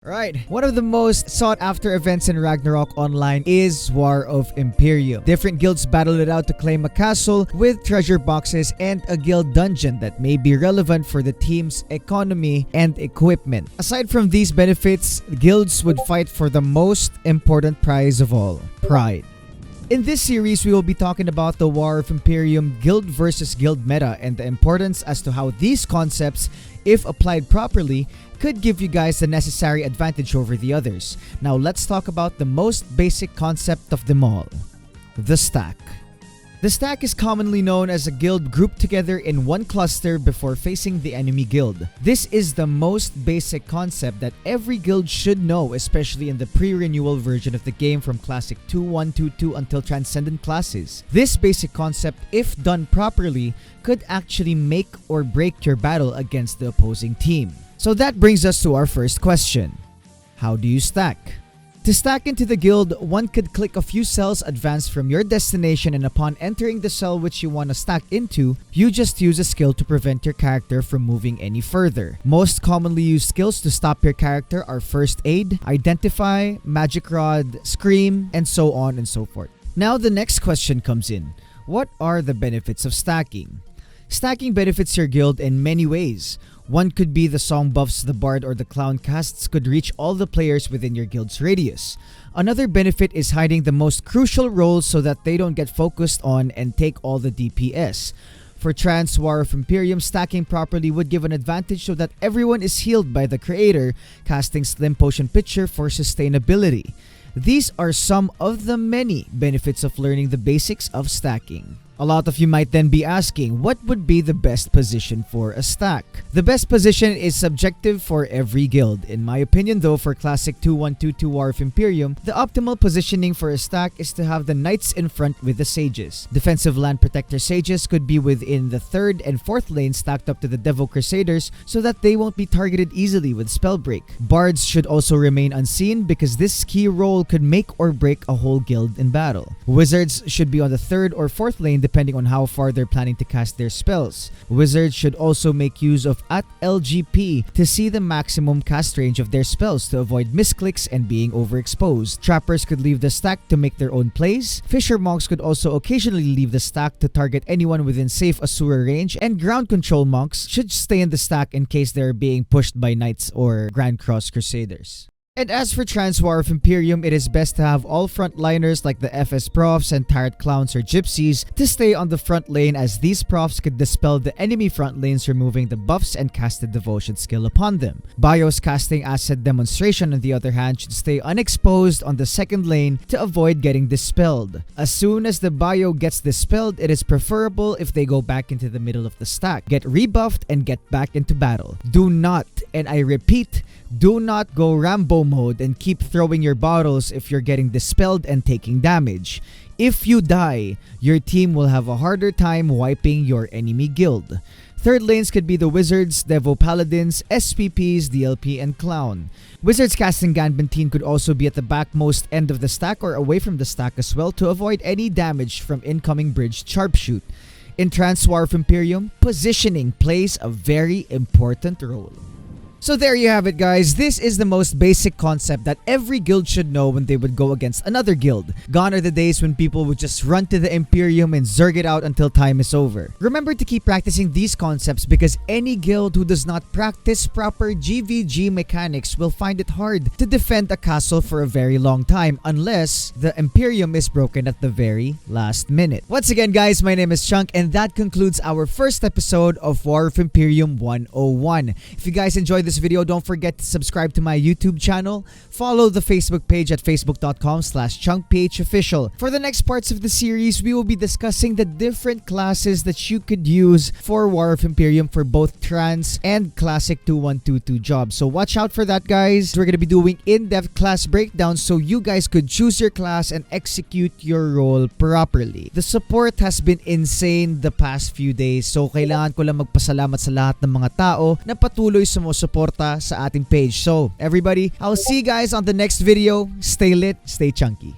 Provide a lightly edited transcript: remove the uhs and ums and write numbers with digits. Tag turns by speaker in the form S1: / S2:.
S1: Right, one of the most sought after events in Ragnarok Online is War of Emperium. Different guilds battle it out to claim a castle with treasure boxes and a guild dungeon that may be relevant for the team's economy and equipment. Aside from these benefits, guilds would fight for the most important prize of all, pride. In this series, we will be talking about the War of Emperium guild versus guild meta and the importance as to how these concepts, if applied properly, could give you guys the necessary advantage over the others. Now let's talk about the most basic concept of them all, the stack. The stack is commonly known as a guild grouped together in one cluster before facing the enemy guild. This is the most basic concept that every guild should know, especially in the pre-renewal version of the game from Classic 2.1.2.2 until Transcendent classes. This basic concept, if done properly, could actually make or break your battle against the opposing team. So that brings us to our first question. How do you stack? To stack into the guild, one could click a few cells advanced from your destination, and upon entering the cell which you want to stack into, you just use a skill to prevent your character from moving any further. Most commonly used skills to stop your character are First Aid, Identify, Magic Rod, Scream, and so on and so forth. Now the next question comes in. What are the benefits of stacking? Stacking benefits your guild in many ways. One could be the song buffs the bard or the clown casts could reach all the players within your guild's radius. Another benefit is hiding the most crucial roles so that they don't get focused on and take all the DPS. For Trans War of Emperium, stacking properly would give an advantage so that everyone is healed by the creator, casting Slim Potion Pitcher for sustainability. These are some of the many benefits of learning the basics of stacking. A lot of you might then be asking, what would be the best position for a stack? The best position is subjective for every guild. In my opinion though, for Classic 2.1.2.2 War of Emperium, the optimal positioning for a stack is to have the knights in front with the sages. Defensive land protector sages could be within the 3rd and 4th lane stacked up to the Devil Crusaders so that they won't be targeted easily with spell break. Bards should also remain unseen because this key role could make or break a whole guild in battle. Wizards should be on the 3rd or 4th lane depending on how far they're planning to cast their spells. Wizards should also make use of @LGP to see the maximum cast range of their spells to avoid misclicks and being overexposed. Trappers could leave the stack to make their own plays. Fisher monks could also occasionally leave the stack to target anyone within safe Asura range, and ground control monks should stay in the stack in case they're being pushed by knights or Grand Cross Crusaders. And as for Trans War of Emperium, it is best to have all frontliners like the FS profs and Tired Clowns or Gypsies to stay on the front lane, as these profs could dispel the enemy front lanes, removing the buffs and casted devotion skill upon them. Bios casting Asset Demonstration, on the other hand, should stay unexposed on the 2nd lane to avoid getting dispelled. As soon as the bio gets dispelled, it is preferable if they go back into the middle of the stack, get rebuffed, and get back into battle. Do not, and I repeat, do not go Rambo mode and keep throwing your bottles if you're getting dispelled and taking damage. If you die, your team will have a harder time wiping your enemy guild. 3rd lanes could be the Wizards, Devo Paladins, SPPs, DLP, and Clown. Wizards casting Ganbentine could also be at the backmost end of the stack or away from the stack as well to avoid any damage from incoming bridged sharpshoot. In Trans War of Emperium, positioning plays a very important role. So there you have it, guys. This is the most basic concept that every guild should know when they would go against another guild. Gone are the days when people would just run to the Imperium and zerg it out until time is over. Remember to keep practicing these concepts because any guild who does not practice proper GVG mechanics will find it hard to defend a castle for a very long time unless the Imperium is broken at the very last minute. Once again, guys, my name is Chunk, and that concludes our first episode of War of Emperium 101. If you guys enjoyed this video, don't forget to subscribe to my YouTube channel, follow the Facebook page at facebook.com/chunkphofficial. For the next parts of the series, we will be discussing the different classes that you could use for War of Emperium for both Trans and Classic 2.1.2.2 jobs. So watch out for that, guys. We're going to be doing in-depth class breakdowns so you guys could choose your class and execute your role properly. The support has been insane the past few days, so kailangan ko lang magpasalamat sa lahat ng mga tao na patuloy sumusuporta sa ating page. So everybody, I'll see you guys on the next video. Stay lit, stay chunky.